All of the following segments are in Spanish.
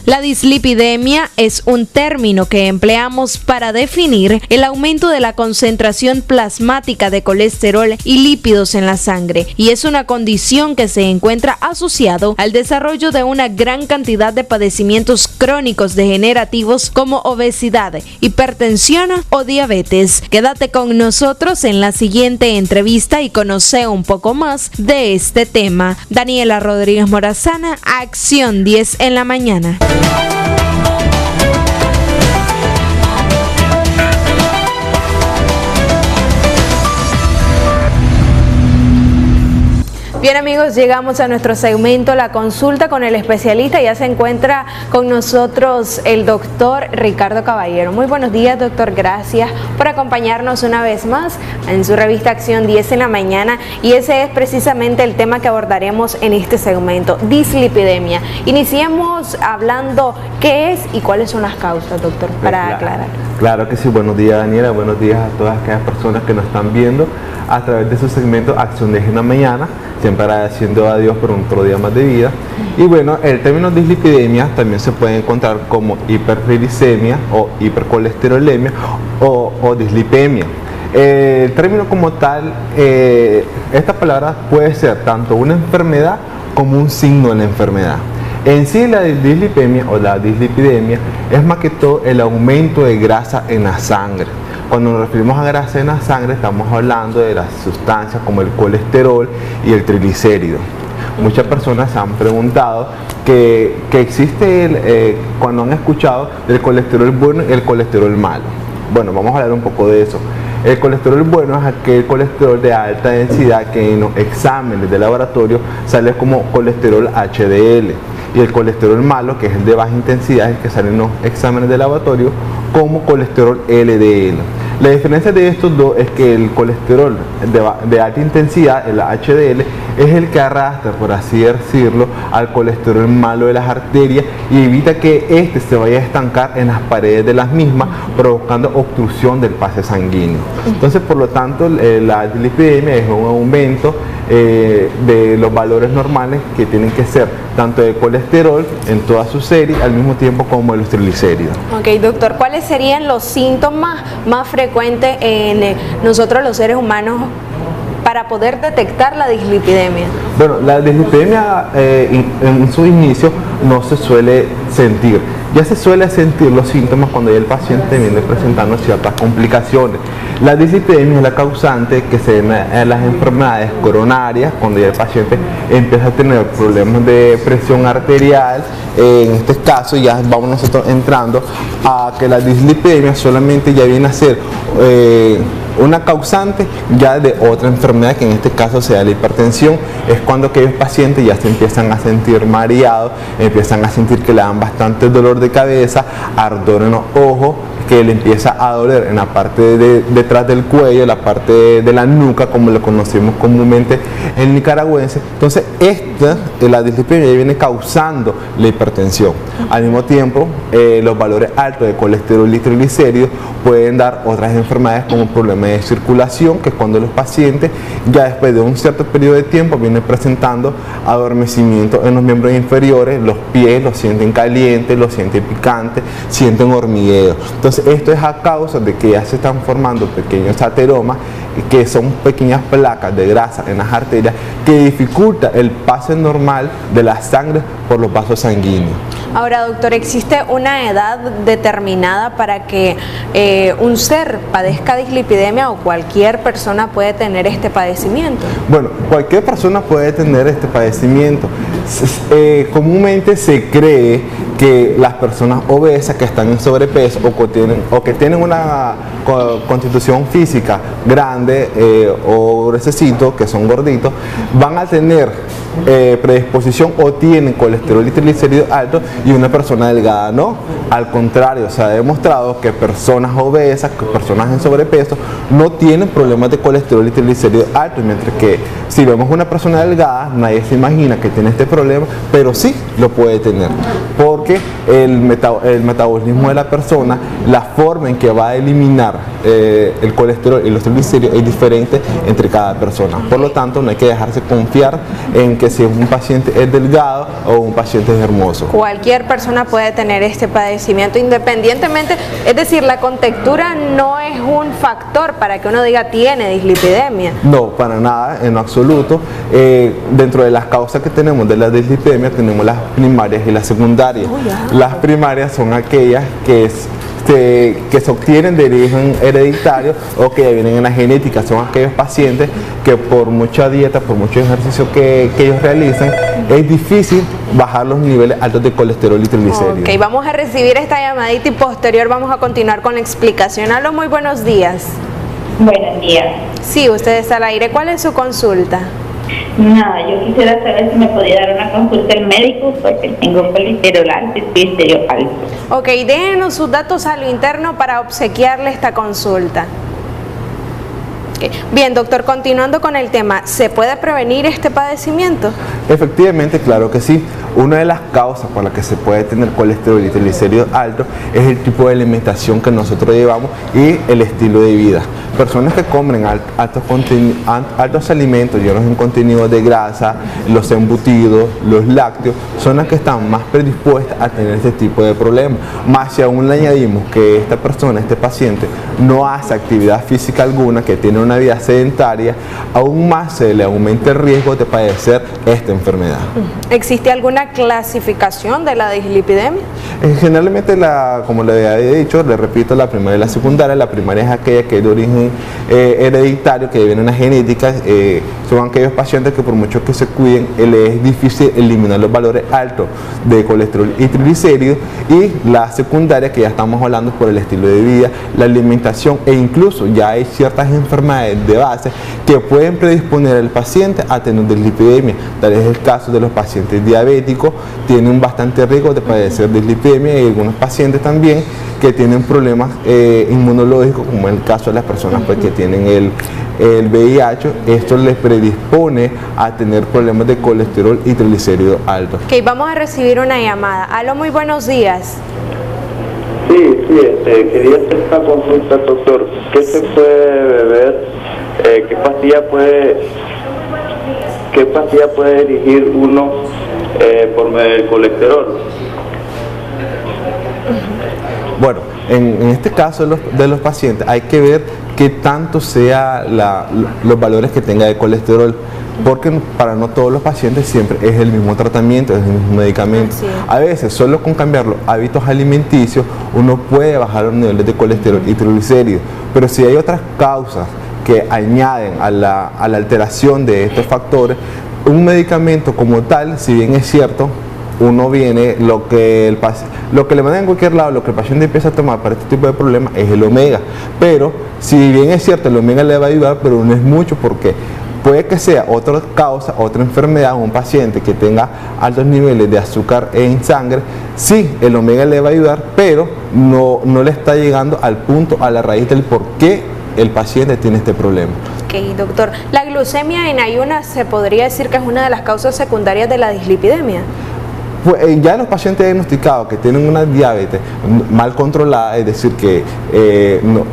La dislipidemia es un término que empleamos para definir el aumento de la concentración plasmática de colesterol y lípidos en la sangre, y es una condición que se encuentra asociado al desarrollo de una gran cantidad de padecimientos crónicos degenerativos como obesidad, hipertensión o diabetes. Quédate con nosotros en la siguiente entrevista y conoce un poco más de este tema. Daniela Rodríguez Morazana, Acción 10 en la mañana. Bien amigos, llegamos a nuestro segmento La Consulta con el especialista. Ya se encuentra con nosotros el doctor Ricardo Caballero. Muy buenos días, doctor. Gracias por acompañarnos una vez más en su revista Acción 10 en la mañana. Y ese es precisamente el tema que abordaremos en este segmento, dislipidemia. Iniciemos hablando qué es y cuáles son las causas, doctor, para aclarar. Claro que sí. Buenos días, Daniela. Buenos días a todas aquellas personas que nos están viendo a través de su segmento Acción 10 en la mañana. Siempre agradeciendo a Dios por otro día más de vida. Y bueno, el término dislipidemia también se puede encontrar como hipertriglicemia o hipercolesterolemia o dislipemia. El término como tal, esta palabra puede ser tanto una enfermedad como un signo de la enfermedad. En sí, la dislipemia o la dislipidemia es más que todo el aumento de grasa en la sangre. Cuando nos referimos a grasa en la sangre, estamos hablando de las sustancias como el colesterol y el triglicérido. Muchas personas se han preguntado que existe, cuando han escuchado del colesterol bueno y el colesterol malo. Bueno, vamos a hablar un poco de eso. El colesterol bueno es aquel colesterol de alta densidad que en los exámenes de laboratorio sale como colesterol HDL. Y el colesterol malo, que es el de baja intensidad, es el que sale en los exámenes de laboratorio como colesterol LDL. La diferencia de estos dos es que el colesterol de alta intensidad, el HDL, es el que arrastra, por así decirlo, al colesterol malo de las arterias y evita que éste se vaya a estancar en las paredes de las mismas, provocando obstrucción del pase sanguíneo. Entonces, por lo tanto, la dislipidemia es un aumento de los valores normales que tienen que ser tanto de colesterol en toda su serie, al mismo tiempo como de los triglicéridos. Ok, doctor, ¿cuáles serían los síntomas más frecuentes en nosotros los seres humanos para poder detectar la dislipidemia? Bueno, la dislipidemia en su inicio no se suele sentir. Ya se suele sentir los síntomas cuando ya el paciente viene presentando ciertas complicaciones. La dislipidemia es la causante que se ven en las enfermedades coronarias, cuando ya el paciente empieza a tener problemas de presión arterial. En este caso ya vamos nosotros entrando a que la dislipidemia solamente ya viene a ser una causante ya de otra enfermedad, que en este caso sea la hipertensión. Es cuando aquellos pacientes ya se empiezan a sentir mareados, empiezan a sentir que le dan bastante dolor de cabeza, ardor en los ojos, que le empieza a doler en la parte detrás del cuello, la parte de la nuca, como lo conocemos comúnmente en nicaragüense. Entonces, la dislipidemia viene causando la hipertensión. Al mismo tiempo, los valores altos de colesterol y triglicéridos pueden dar otras enfermedades como problemas de circulación, que es cuando los pacientes ya después de un cierto periodo de tiempo vienen presentando adormecimiento en los miembros inferiores, los pies los sienten calientes, los sienten picantes, sienten hormigueo. Entonces, esto es a causa de que ya se están formando pequeños ateromas, que son pequeñas placas de grasa en las arterias que dificulta el pase normal de la sangre por los vasos sanguíneos. Ahora, doctor, ¿existe una edad determinada para que un ser padezca dislipidemia o cualquier persona puede tener este padecimiento? Bueno, cualquier persona puede tener este padecimiento. Comúnmente se cree que las personas obesas que están en sobrepeso o que tienen una constitución física grande o gruesecitos, que son gorditos, van a tener predisposición o tienen colesterol y triglicéridos altos, y una persona delgada no. Al contrario, se ha demostrado que personas obesas, que personas en sobrepeso no tienen problemas de colesterol y triglicéridos altos, mientras que si vemos una persona delgada, nadie se imagina que tiene este problema, pero sí lo puede tener, porque el metabolismo de la persona, la forma en que va a eliminar el colesterol y los triglicéridos es diferente entre cada persona. Por lo tanto, no hay que dejarse confiar en que si un paciente es delgado o un paciente es hermoso. Cualquier persona puede tener este padecimiento independientemente, es decir, la contextura no es un factor para que uno diga tiene dislipidemia. No, para nada, en lo absoluto. Dentro de las causas que tenemos de la dislipidemia tenemos las primarias y las secundarias. Las primarias son aquellas que se obtienen de origen hereditario o que ya vienen en la genética. Son aquellos pacientes que por mucha dieta, por mucho ejercicio que ellos realizan, es difícil bajar los niveles altos de colesterol y triglicéridos. Ok, vamos a recibir esta llamadita y posterior vamos a continuar con la explicación. Aló, muy buenos días. Buenos días. Sí, usted está al aire. ¿Cuál es su consulta? Nada, yo quisiera saber si me podía dar una consulta al médico porque tengo colesterol alto y triglicéridos altos. Ok, déjenos sus datos a lo interno para obsequiarle esta consulta. Okay. Bien, doctor, continuando con el tema, ¿se puede prevenir este padecimiento? Efectivamente, claro que sí. Una de las causas por las que se puede tener colesterol y triglicéridos altos es el tipo de alimentación que nosotros llevamos y el estilo de vida. Personas que comen altos alimentos llenos en contenido de grasa, los embutidos, los lácteos, son las que están más predispuestas a tener este tipo de problemas. Más si aún le añadimos que esta persona, este paciente, no hace actividad física alguna, que tiene una vida sedentaria, aún más se le aumenta el riesgo de padecer esta enfermedad. ¿Existe alguna clasificación de la dislipidemia? Generalmente, como le había dicho, le repito, la primaria y la secundaria. La primaria es aquella que es de origen hereditario, que viene en la genética. Son aquellos pacientes que por mucho que se cuiden, les es difícil eliminar los valores altos de colesterol y triglicéridos. Y la secundaria, que ya estamos hablando por el estilo de vida, la alimentación, e incluso ya hay ciertas enfermedades de base que pueden predisponer al paciente a tener dislipidemia. Tal es el caso de los pacientes diabéticos, tienen bastante riesgo de padecer dislipidemia, y algunos pacientes también que tienen problemas inmunológicos, como en el caso de las personas pues, que tienen el VIH. Esto les predispone a tener problemas de colesterol y triglicéridos altos. Ok, vamos a recibir una llamada. Aló, muy buenos días. Sí, quería hacer una consulta, doctor. ¿Qué se puede beber? ¿Qué pastilla puede dirigir uno por medio del colesterol? Bueno, en este caso de los pacientes hay que ver qué tanto sea los valores que tenga de colesterol, porque para no todos los pacientes siempre es el mismo tratamiento, es el mismo medicamento. A veces solo con cambiar los hábitos alimenticios uno puede bajar los niveles de colesterol y triglicéridos, pero si hay otras causas que añaden a la alteración de estos factores, un medicamento como tal, si bien es cierto, uno viene, lo que le mandan en cualquier lado, lo que el paciente empieza a tomar para este tipo de problemas es el omega. Pero si bien es cierto, el omega le va a ayudar, pero no es mucho, porque puede que sea otra causa, otra enfermedad, un paciente que tenga altos niveles de azúcar en sangre, sí, el omega le va a ayudar, pero no le está llegando al punto, a la raíz del por qué el paciente tiene este problema. Ok, doctor. ¿La glucemia en ayunas se podría decir que es una de las causas secundarias de la dislipidemia? Pues ya los pacientes diagnosticados que tienen una diabetes mal controlada, es decir, que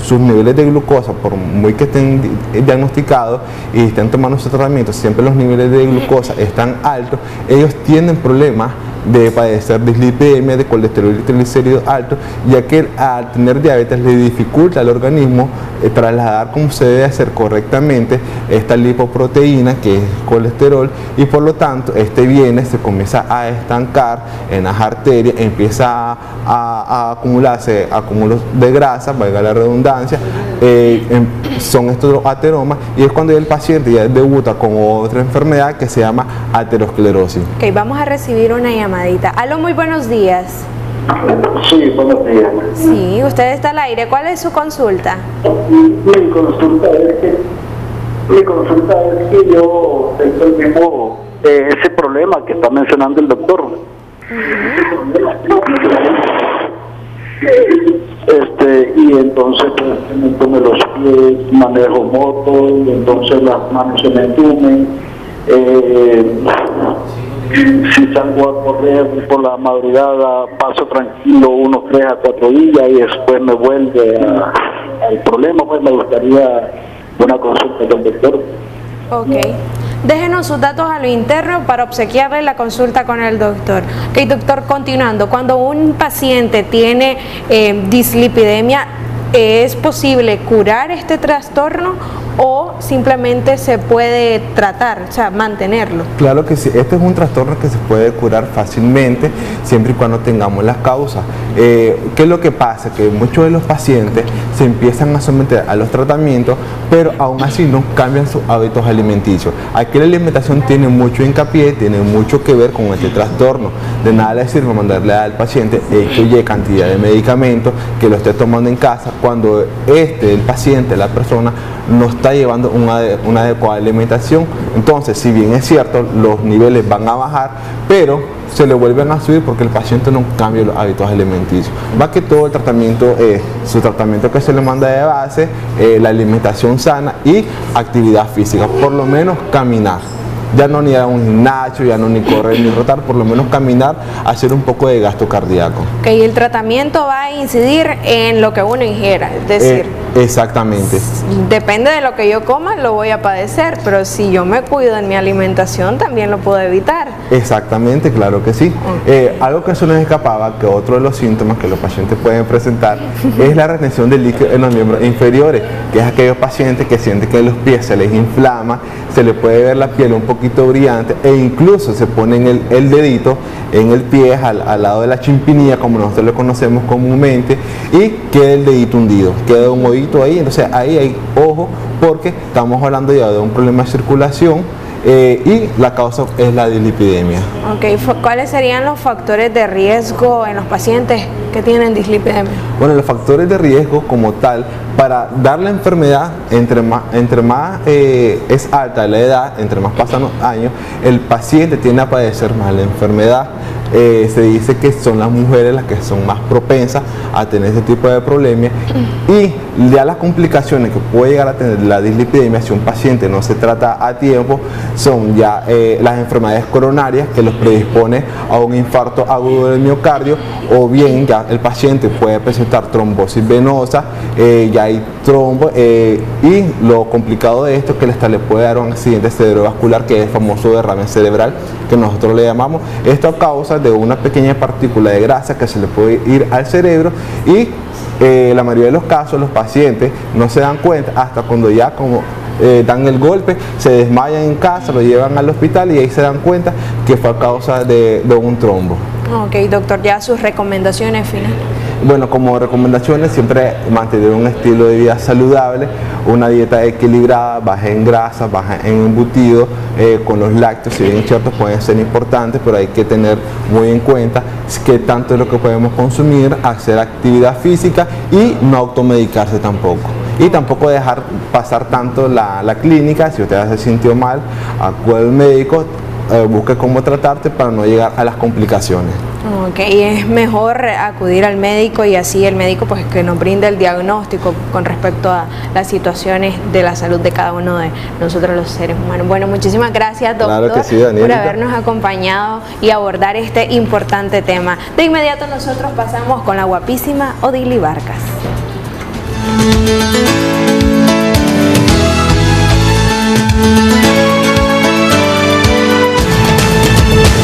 sus niveles de glucosa, por muy que estén diagnosticados y estén tomando su tratamiento, siempre los niveles de glucosa están altos, ellos tienen problemas de padecer dislipidemia, de colesterol y triglicéridos altos, ya que al tener diabetes le dificulta al organismo trasladar como se debe hacer correctamente esta lipoproteína, que es colesterol, y por lo tanto se comienza a estancar en las arterias, empieza a acumularse acúmulos de grasa, valga la redundancia, son estos ateromas, y es cuando el paciente ya debuta con otra enfermedad que se llama aterosclerosis. Ok, vamos a recibir una llamadita. Aló, muy buenos días. Sí, buenos días. Sí, usted está al aire. ¿Cuál es su consulta? Mi consulta es que yo tengo el mismo, ese problema que está mencionando el doctor. Y entonces pues, me entume los pies, manejo moto, y entonces las manos se me entumen. Si salgo a correr por la madrugada, paso tranquilo unos 3 a 4 días y después me vuelve al problema. Pues me gustaría una consulta con el doctor. Ok. Déjenos sus datos a lo interno para obsequiarle la consulta con el doctor. Ok, doctor, continuando. Cuando un paciente tiene dislipidemia, ¿es posible curar este trastorno o simplemente se puede tratar, o sea, mantenerlo? Claro que sí, este es un trastorno que se puede curar fácilmente siempre y cuando tengamos las causas. ¿Qué es lo que pasa? Que muchos de los pacientes se empiezan a someter a los tratamientos, pero aún así no cambian sus hábitos alimenticios. Aquí la alimentación tiene mucho hincapié, tiene mucho que ver con este trastorno. De nada le sirve mandarle al paciente X cantidad de medicamentos que lo esté tomando en casa cuando el paciente, la persona, no está llevando una adecuada alimentación. Entonces, si bien es cierto, los niveles van a bajar, pero se le vuelven a subir porque el paciente no cambia los hábitos alimenticios. Va que todo el tratamiento, su tratamiento que se le manda de base, la alimentación sana y actividad física, por lo menos caminar. Ya no ni a un gimnasio, ya no ni correr ni rotar, por lo menos caminar, hacer un poco de gasto cardíaco. Ok, el tratamiento va a incidir en lo que uno ingiera, es decir, exactamente. Depende de lo que yo coma, lo voy a padecer, pero si yo me cuido en mi alimentación, también lo puedo evitar. Exactamente, claro que sí. Algo que se nos escapaba, que otro de los síntomas que los pacientes pueden presentar es la retención de líquido en los miembros inferiores, que es aquellos pacientes que sienten que los pies se les inflama, se les puede ver la piel un poquito brillante e incluso se ponen el dedito en el pie al lado de la chimpinilla, como nosotros lo conocemos comúnmente, y queda el dedito hundido, queda un hoyito ahí. Entonces ahí hay ojo, porque estamos hablando ya de un problema de circulación y la causa es la dislipidemia. Ok, ¿cuáles serían los factores de riesgo en los pacientes que tienen dislipidemia? Bueno, los factores de riesgo como tal, para dar la enfermedad, entre más es alta la edad, entre más pasan los años, el paciente tiende a padecer más la enfermedad. Se dice que son las mujeres las que son más propensas a tener este tipo de problemas, y ya las complicaciones que puede llegar a tener la dislipidemia si un paciente no se trata a tiempo son ya las enfermedades coronarias, que los predispone a un infarto agudo del miocardio, o bien ya el paciente puede presentar trombosis venosa, ya hay trombo, y lo complicado de esto es que hasta le puede dar un accidente cerebrovascular, que es el famoso derrame cerebral que nosotros le llamamos. Esto a causa de una pequeña partícula de grasa que se le puede ir al cerebro, y la mayoría de los casos los pacientes no se dan cuenta hasta cuando ya dan el golpe, se desmayan en casa, lo llevan al hospital y ahí se dan cuenta que fue a causa de un trombo. Ok, doctor, ya sus recomendaciones finales. Bueno, como recomendaciones, siempre mantener un estilo de vida saludable, una dieta equilibrada, baja en grasa, baja en embutido, con los lácteos, si bien ciertos pueden ser importantes, pero hay que tener muy en cuenta qué tanto es lo que podemos consumir, hacer actividad física y no automedicarse tampoco. Y tampoco dejar pasar tanto la clínica. Si usted se sintió mal, acude al médico, busque cómo tratarte para no llegar a las complicaciones. Ok, es mejor acudir al médico y así el médico pues que nos brinde el diagnóstico con respecto a las situaciones de la salud de cada uno de nosotros los seres humanos. Bueno, muchísimas gracias, doctor, claro que sí, por habernos acompañado y abordar este importante tema. De inmediato nosotros pasamos con la guapísima Odili Vargas.